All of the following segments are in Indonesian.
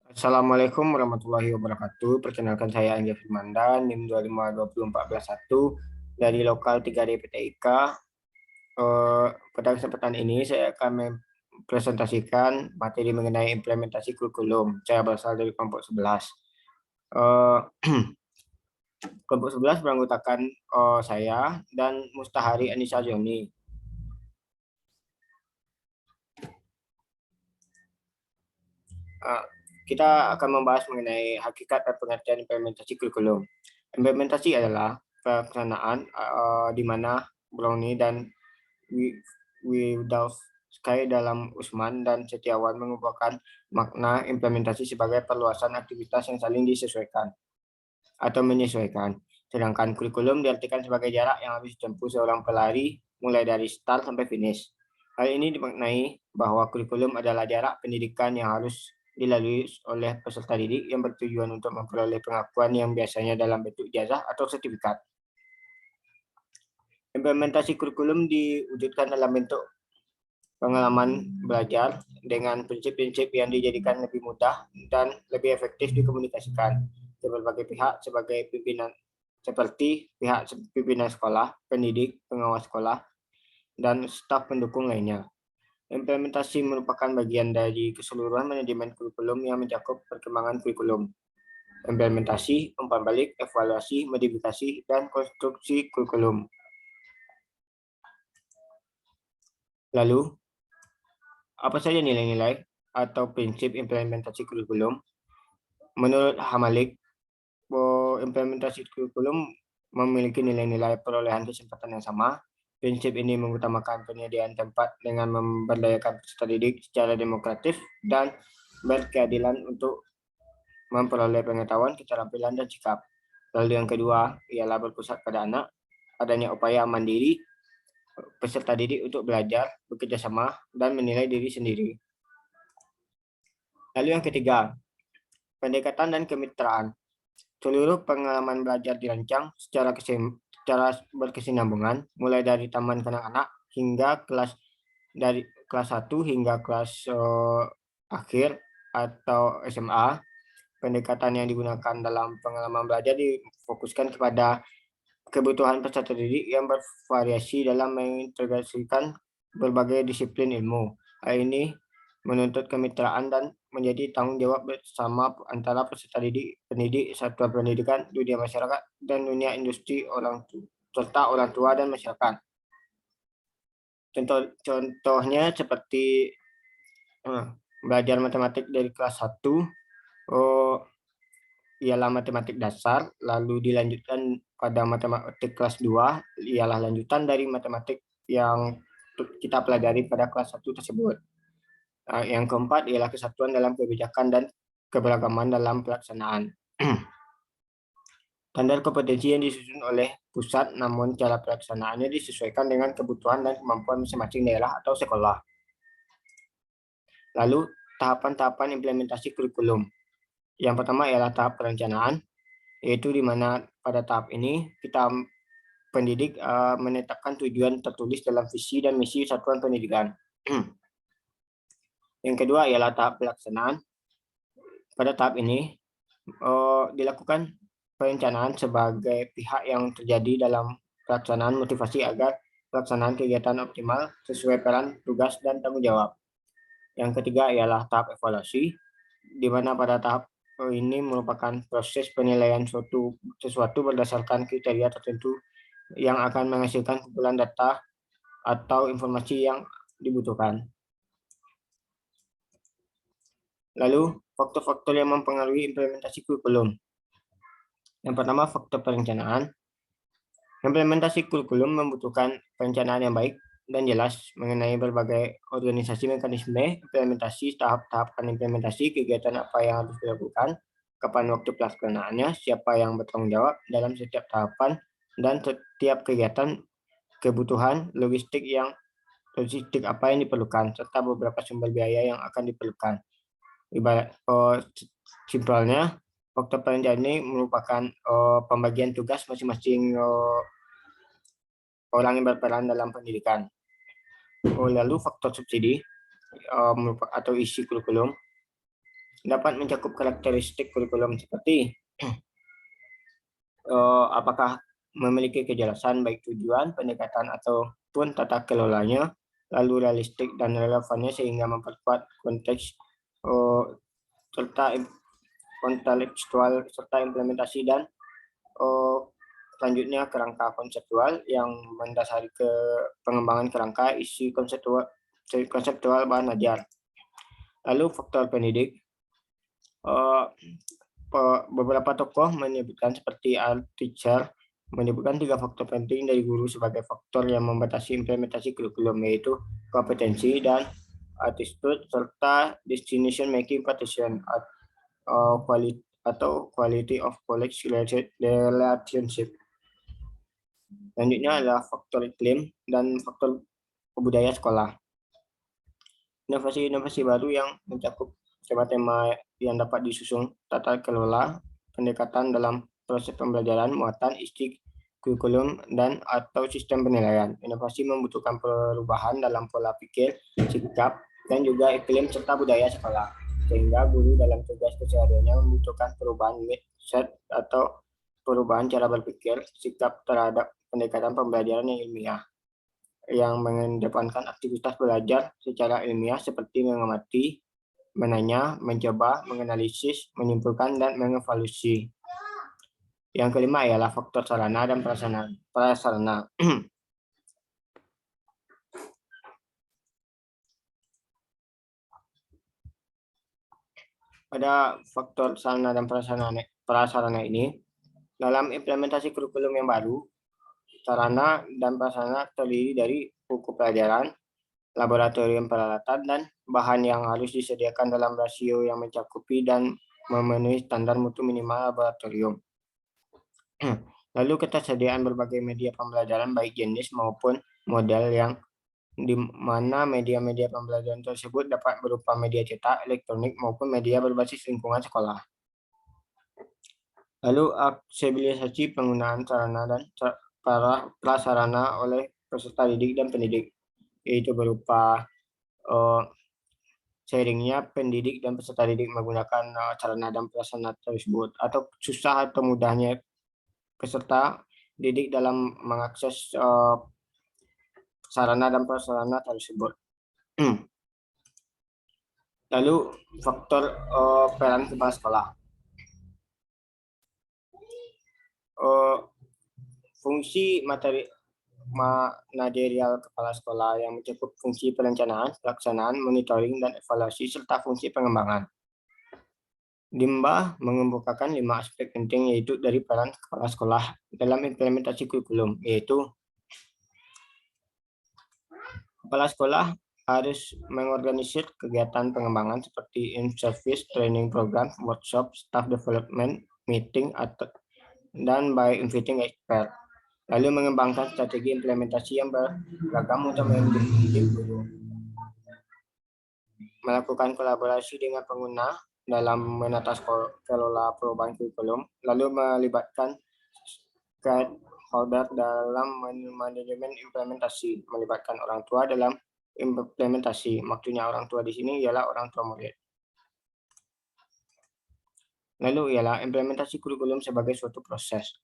Assalamualaikum warahmatullahi wabarakatuh. Perkenalkan saya Angga Firmanda, NIM 25241 dari lokal 3D PTIK. Pada kesempatan ini saya akan mempresentasikan materi mengenai implementasi kurikulum. Saya berasal dari kelompok 11. Eh, Kelompok 11 beranggotakan saya dan Mustahari Anissa Joni. Eh, kita akan membahas mengenai hakikat dan pengertian implementasi kurikulum. Implementasi adalah pelaksanaan di mana Brownie dan Widowski dalam Usman dan Setiawan mengubahkan makna implementasi sebagai perluasan aktivitas yang saling disesuaikan atau menyesuaikan. Sedangkan kurikulum diartikan sebagai jarak yang harus ditempuh seorang pelari mulai dari start sampai finish. Hal ini dimaknai bahwa kurikulum adalah jarak pendidikan yang harus dilalui oleh peserta didik yang bertujuan untuk memperoleh pengakuan yang biasanya dalam bentuk ijazah atau sertifikat. Implementasi kurikulum diwujudkan dalam bentuk pengalaman belajar dengan prinsip-prinsip yang dijadikan lebih mudah dan lebih efektif dikomunikasikan ke berbagai pihak sebagai pimpinan seperti pihak pimpinan sekolah, pendidik, pengawas sekolah, dan staf pendukung lainnya. Implementasi merupakan bagian dari keseluruhan manajemen kurikulum yang mencakup perkembangan kurikulum, implementasi, umpan balik, evaluasi, modifikasi, dan konstruksi kurikulum. Lalu, apa saja nilai-nilai atau prinsip implementasi kurikulum? Menurut Hamalik, implementasi kurikulum memiliki nilai-nilai perolehan kesempatan yang sama. Prinsip ini mengutamakan penyediaan tempat dengan memberdayakan peserta didik secara demokratis dan berkeadilan untuk memperoleh pengetahuan, keterampilan, dan sikap. Lalu yang kedua ialah berpusat pada anak, adanya upaya mandiri peserta didik untuk belajar, bekerja sama, dan menilai diri sendiri. Lalu yang ketiga, pendekatan dan kemitraan. Seluruh pengalaman belajar dirancang secara berkesinambungan, mulai dari taman kanak-kanak hingga dari kelas 1 hingga kelas akhir atau SMA. Pendekatan yang digunakan dalam pengalaman belajar difokuskan kepada kebutuhan peserta didik yang bervariasi dalam mengintegrasikan berbagai disiplin ilmu. Hal ini menuntut kemitraan dan menjadi tanggung jawab bersama antara peserta didik, pendidik, satuan pendidikan, dunia masyarakat, dan dunia industri serta orang tua dan masyarakat. Contohnya seperti belajar matematik dari kelas 1 ialah matematik dasar, lalu dilanjutkan pada matematik kelas 2 ialah lanjutan dari matematik yang kita pelajari pada kelas 1 tersebut. Yang keempat ialah kesatuan dalam kebijakan dan keberagaman dalam pelaksanaan. Standar kompetensi yang disusun oleh pusat, namun cara pelaksanaannya disesuaikan dengan kebutuhan dan kemampuan masing-masing daerah atau sekolah. Lalu, tahapan-tahapan implementasi kurikulum. Yang pertama ialah tahap perencanaan, yaitu di mana pada tahap ini kita pendidik menetapkan tujuan tertulis dalam visi dan misi satuan pendidikan. Yang kedua ialah tahap pelaksanaan. Pada tahap ini dilakukan perencanaan sebagai pihak yang terjadi dalam pelaksanaan motivasi agar pelaksanaan kegiatan optimal sesuai peran, tugas, dan tanggung jawab. Yang ketiga ialah tahap evaluasi, di mana pada tahap ini merupakan proses penilaian sesuatu berdasarkan kriteria tertentu yang akan menghasilkan kumpulan data atau informasi yang dibutuhkan. Lalu, faktor-faktor yang mempengaruhi implementasi kurikulum. Yang pertama, faktor perencanaan. Implementasi kurikulum membutuhkan perencanaan yang baik dan jelas mengenai berbagai organisasi mekanisme implementasi, tahap-tahapan implementasi, kegiatan apa yang harus dilakukan, kapan waktu pelaksanaannya, siapa yang bertanggung jawab dalam setiap tahapan, dan setiap kegiatan, kebutuhan logistik apa yang diperlukan, serta beberapa sumber biaya yang akan diperlukan. Ibarat simpelnya, faktor perencanaan ini merupakan pembagian tugas masing-masing orang yang berperan dalam pendidikan. Lalu faktor subsidi atau isi kurikulum. dapat mencakup karakteristik kurikulum seperti apakah memiliki kejelasan baik tujuan, pendekatan ataupun tata kelolanya, lalu realistik dan relevannya sehingga memperkuat konteks serta kontekstual serta implementasi dan selanjutnya kerangka konseptual yang mendasari ke pengembangan kerangka isi konseptual bahan ajar. Lalu faktor pendidik, beberapa tokoh menyebutkan seperti Althusser menyebutkan 3 faktor penting dari guru sebagai faktor yang membatasi implementasi kurikulum, yaitu kompetensi dan attitude serta destination making participation quality of college relationship. Selanjutnya adalah faktor iklim dan faktor budaya sekolah. Inovasi-inovasi baru yang mencakup tema-tema yang dapat disusun, tata kelola, pendekatan dalam proses pembelajaran, muatan, isi kurikulum, dan atau sistem penilaian. Inovasi membutuhkan perubahan dalam pola pikir, sikap, dan juga iklim serta budaya sekolah. Sehingga guru dalam tugas kesehariannya membutuhkan perubahan mindset atau perubahan cara berpikir, sikap terhadap pendekatan pembelajaran yang ilmiah, yang mengedepankan aktivitas belajar secara ilmiah seperti mengamati, menanya, mencoba, menganalisis, menyimpulkan, dan mengevaluasi. Yang kelima ialah faktor sarana dan prasarana. Pada faktor sarana dan prasarana ini, dalam implementasi kurikulum yang baru, sarana dan prasarana terdiri dari buku pelajaran, laboratorium peralatan, dan bahan yang harus disediakan dalam rasio yang mencakupi dan memenuhi standar mutu minimal laboratorium. Lalu ketersediaan berbagai media pembelajaran baik jenis maupun model, yang di mana media-media pembelajaran tersebut dapat berupa media cetak, elektronik, maupun media berbasis lingkungan sekolah. Lalu aksesibilisasi penggunaan sarana dan prasarana oleh peserta didik dan pendidik, yaitu berupa sharingnya pendidik dan peserta didik menggunakan sarana dan prasarana tersebut, atau susah atau mudahnya peserta didik dalam mengakses sarana dan prasarana tersebut. Lalu faktor peran kepala sekolah. Fungsi manajerial kepala sekolah yang mencakup fungsi perencanaan, pelaksanaan, monitoring, dan evaluasi, serta fungsi pengembangan. Dimba mengemukakan 5 aspek penting, yaitu dari peran kepala sekolah dalam implementasi kurikulum, yaitu kepala sekolah harus mengorganisir kegiatan pengembangan seperti in-service training program, workshop, staff development, meeting, dan by inviting expert. Lalu mengembangkan strategi implementasi yang beragam untuk mendidik guru. Melakukan kolaborasi dengan pengguna dalam menata kelola perubahan kurikulum, lalu melibatkan stakeholder dalam manajemen implementasi, melibatkan orang tua dalam implementasi. Maksudnya orang tua di sini ialah orang tua murid. Lalu ialah implementasi kurikulum sebagai suatu proses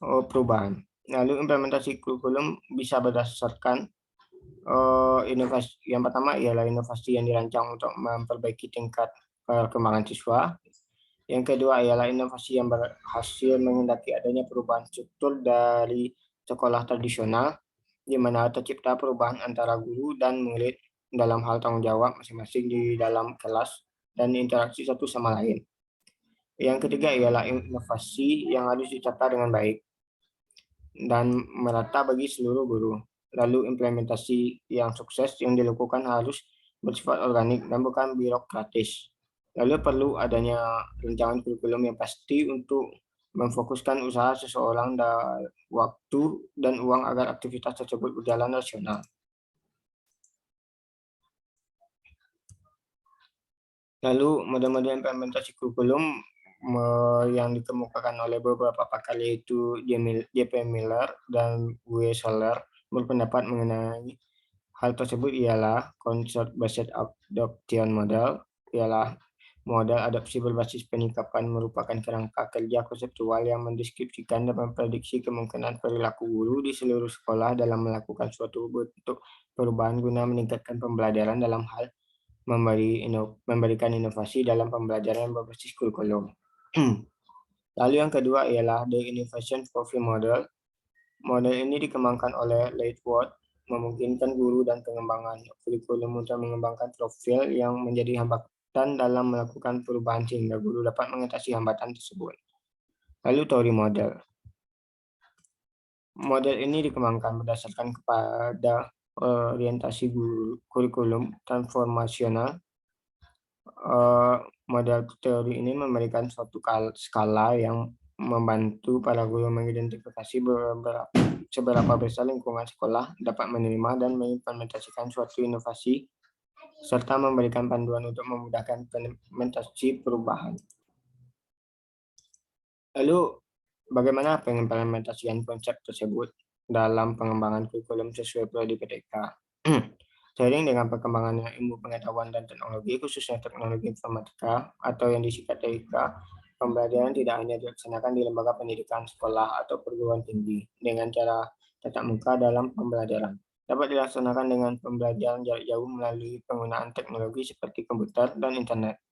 perubahan. Lalu implementasi kurikulum bisa berdasarkan inovasi. Yang pertama ialah inovasi yang dirancang untuk memperbaiki tingkat perkembangan siswa. Yang kedua ialah inovasi yang berhasil menghendaki adanya perubahan struktur dari sekolah tradisional, di mana tercipta perubahan antara guru dan murid dalam hal tanggung jawab masing-masing di dalam kelas dan interaksi satu sama lain. Yang ketiga ialah inovasi yang harus dicatat dengan baik dan merata bagi seluruh guru. Lalu implementasi yang sukses yang dilakukan harus bersifat organik dan bukan birokratis. Lalu perlu adanya rancangan kurikulum yang pasti untuk memfokuskan usaha seseorang dan waktu dan uang agar aktivitas tersebut berjalan rasional. Lalu model-model implementasi kurikulum yang dikemukakan oleh beberapa pakar, yaitu J.P. Miller dan W. Soler, berpendapat mengenai hal tersebut ialah Concept Based Adoption Model, ialah model adopsi berbasis penikapan merupakan kerangka kerja konseptual yang mendeskripsikan dan memprediksi kemungkinan perilaku guru di seluruh sekolah dalam melakukan suatu bentuk perubahan guna meningkatkan pembelajaran dalam hal memberikan inovasi dalam pembelajaran berbasis kurikulum. Lalu yang kedua ialah The Innovation Profile Model. Model ini dikembangkan oleh Lightwood, memungkinkan guru dan pengembangan kurikulum untuk mengembangkan profil yang menjadi hambatan dalam melakukan perubahan sehingga guru dapat mengatasi hambatan tersebut. Lalu teori model. Model ini dikembangkan berdasarkan kepada orientasi kurikulum transformasional. Model teori ini memberikan suatu skala yang membantu para guru mengidentifikasi seberapa besar lingkungan sekolah dapat menerima dan mengimplementasikan suatu inovasi, serta memberikan panduan untuk memudahkan implementasi perubahan. Lalu, bagaimana pengimplementasian konsep tersebut dalam pengembangan kurikulum sesuai prodi PTK? Seiring dengan perkembangan ilmu pengetahuan dan teknologi, khususnya teknologi informatika atau yang disingkat TIK, pembelajaran tidak hanya dilaksanakan di lembaga pendidikan, sekolah, atau perguruan tinggi dengan cara tatap muka dalam pembelajaran. Dapat dilaksanakan dengan pembelajaran jarak jauh melalui penggunaan teknologi seperti komputer dan internet.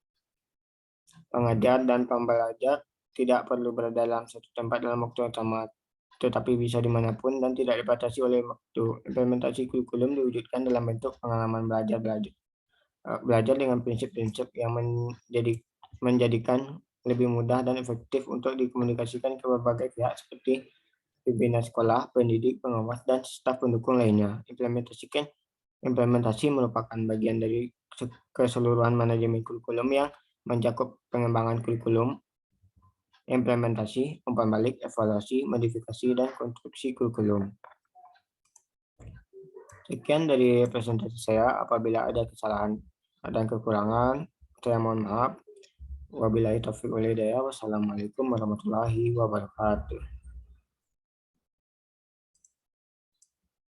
Pengajar dan pembelajar tidak perlu berada dalam satu tempat dalam waktu yang sama, tetapi bisa dimanapun dan tidak dibatasi oleh waktu. Implementasi kurikulum diwujudkan dalam bentuk pengalaman belajar dengan prinsip-prinsip yang menjadikan lebih mudah dan efektif untuk dikomunikasikan ke berbagai pihak seperti pimpinan sekolah, pendidik, pengawas, dan staf pendukung lainnya. Implementasi merupakan bagian dari keseluruhan manajemen kurikulum yang mencakup pengembangan kurikulum, implementasi, umpan balik, evaluasi, modifikasi, dan konstruksi kurikulum. Sekian dari presentasi saya. Apabila ada kesalahan dan kekurangan, saya mohon maaf. Wabillahi taufiq wal hidayah. Wassalamualaikum warahmatullahi wabarakatuh.